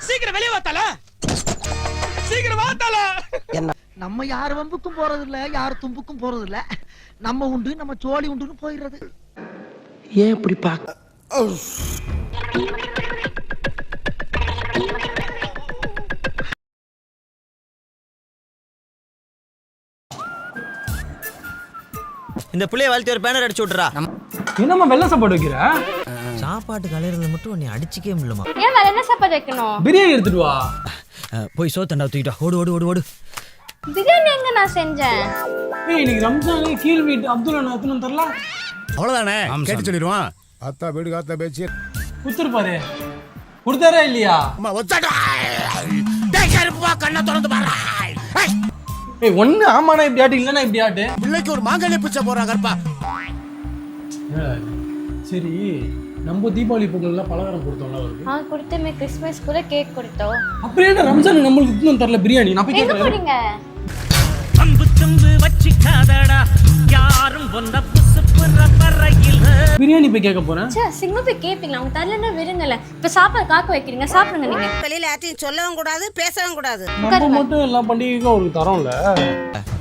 சீக்கிரம் வெளியே வாத்தால, சீக்கிரம் வாத்தால. நம்ம யார் வம்புக்கும் போறது இல்ல, யார் தும்புக்கும் போறது இல்ல. நம்ம உண்டு, நம்ம சோழி உண்டுன்னு போயிடுறது. ஏன் இப்படி பாக்க? இந்த புள்ளைய வாழ்த்தி ஒரு பேனர் அடிச்சு விட்டுறா. என்னம்மா வெள்ளை சாப்பாடு வைக்கிற? சாப்பாட்டு கலையிறதுல மட்டும் நீ அடிச்சுக்கே முடியலமா. ஏன் வேற என்ன சாப்பாடு வைக்கணும்? பிரியாணி எடுத்துட்டு வா. போய் சோத்தண்டா தூக்கிட்டா. ஓடு ஓடு ஓடு ஓடு. பிரியாணி எங்க நான் செஞ்சேன்? ஏய் இன்னைக்கு ரம்ஜான், கீழ் வீட்டு அப்துல்லா எத்தனை தரல? அவ்வளவுதானே, கேட்டு சொல்லிடுவான். அத்தா வீடு காத்தா பேச்சு குத்துருப்பாரு. கொடுத்தாரா இல்லையா? கண்ணை திறந்து பாரு. ஏய் ஒண்ணு ஆமாண்ணா இப்படி ஆட்டு, இல்லைன்னா இப்படி ஆட்டு. பிள்ளைக்கு ஒரு மாங்கல்ய பிச்சை போறாங்க கருப்பா. சரி, நம்ம தீபாவளி பொங்கல்லாம் பலகாரம் கொடுத்தோம்ல அவருக்கு. கொடுத்தோமே, கிறிஸ்மஸ் கூட கேக் கொடுத்தோம். அப்படியே ரம்ஜான் நம்மளுக்கு இன்னும் தரல பிரியாணி. நான் போய் எங்க கேட்கறேன். போறீங்க? அன்பு தும்பு வச்சிக்காதடா, யாரும் வந்த புசுப்புற பறையில. பிரியாணி போய் கேட்க போறேன். சே, சிங்கம் போய் கேப்பீங்களா? அவங்க தரலன்னா விருங்கல. இப்ப சாப்பாடு காக்க வைக்கிறீங்க, சாப்பிடுங்க நீங்க. வெளியில யார்ட்டையும் சொல்லவும் கூடாது, பேசவும் கூடாது. நம்ம மட்டும் எல்லா பண்டிகைக்கும் அவருக்கு தரோம்ல.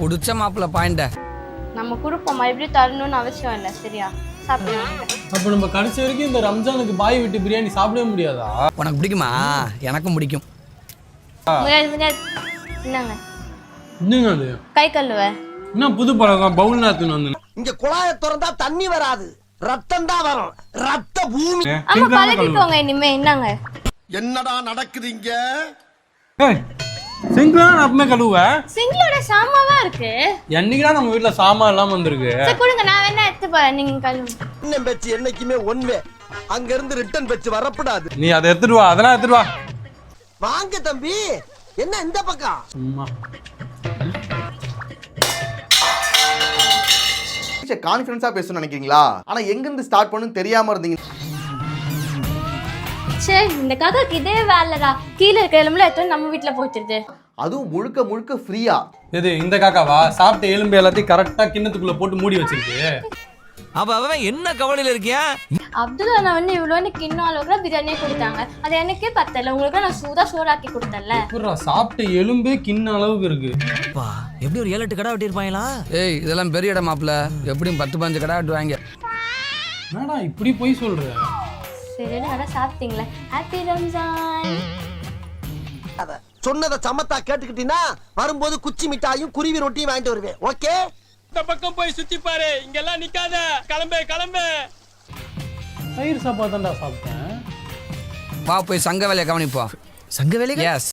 புடிச்ச மாப்பிள்ள பாயிண்ட நம்ம குடுப்போம், மறுபடியும் தரணும்னு அவசியம் இல்லை. சரியா? சாப்பிடுங்க. அப்ப நம்ம கடைசி வரைக்கும் இந்த ரம்ஜானுக்கு பாய் விட்டு பிரியாணி சாப்பிடவே முடியாதா? உனக்கு பிடிக்குமா? எனக்கும் பிடிக்கும். என்னங்க என்னங்க அது? கை கழுவ என்ன புது பழக்கம்? பவுல் நாத்துன்னு வந்து இங்க குழாயை திறந்தா தண்ணி வராது, ரத்தம் தான் வரும். ரத்த பூமி. ஆமா, பழகிக்கோங்க இனிமே. என்னங்க என்னடா நடக்குது இங்க? சிங்க்லாம் நான் அப்பமே கழுவுவேன். சிங்களோட சாமாவா இருக்கு. என்னைக்குதான் நம்ம வீட்டுல சாமான் எல்லாம் வந்திருக்கு. சரி கொடுங்க, நான் வேணா எடுத்து போறேன், நீங்க கழுவு. இன்னும் பேச்சு என்னைக்குமே ஒன்வே. அங்க இருந்து ரிட்டர்ன் பேச்சு வரப்படாது. நீ அதை எடுத்துட்டு வா, அதெல்லாம் எடுத்துட்டு வா. வாங்க தம்பி, என்ன இந்த பக்கம்? சும்மா கான்ஃபிடன்ஸா பேசணும்னு நினைக்கிறீங்களா? ஆனா எங்க இருந்து ஸ்டார்ட் பண்ணனும் தெரியாம இருந்தீங்க. சரி, இந்த காக்காக்கு இதே வேலைடா. கீழே இருக்க எலும்புல எடுத்து நம்ம வீட்டுல போயிடுது. அதுவும் முழுக்க முழுக்க ஃப்ரீயா. எது இந்த காக்காவா? சாப்பிட்ட எலும்பு எல்லாத்தையும் கரெக்டா கிண்ணத்துக்குள்ள போட்டு மூடி வச்சிருக்கு. அப்ப அவன் என்ன கவலையில இருக்கியா? அப்துல்லா நான் வந்து இவ்வளோ கிண்ணம் அளவுக்கு பிரியாணியே கொடுத்தாங்க. அது எனக்கே பத்தல. உங்களுக்கு நான் சூடாக்கி கொடுத்தல. சாப்பிட்ட எலும்பே கிண்ண அளவுக்கு இருக்கு. எப்படி ஒரு 7-8 கடை வெட்டிருப்பாங்களா? ஏய் இதெல்லாம் பெரிய இடம் மாப்பிள்ள. எப்படியும் 10-15 கடை வெட்டுவாங்க. என்னடா இப்படி போய் சொல்ற? சரி, நல்லா சாப்பிட்டீங்களே. ஹாப்பி ரம்ஜான். சொன்னதை சமத்தா கேட்டுக்கிட்டீங்கன்னா வரும்போது குச்சி மிட்டாயும் குருவி ரொட்டியும் வாங்கிட்டு வருவேன். ஓகே? இந்த பக்கம் போய் சுத்தி பாரு, இங்கெல்லாம் நிக்காத. கிளம்பு கிளம்பு. தயிர் சாப்பாடு தான்டா சாப்பிட்டேன். வா போய் சங்க வேலையை கவனிப்போம். சங்க வேலையா? எஸ்.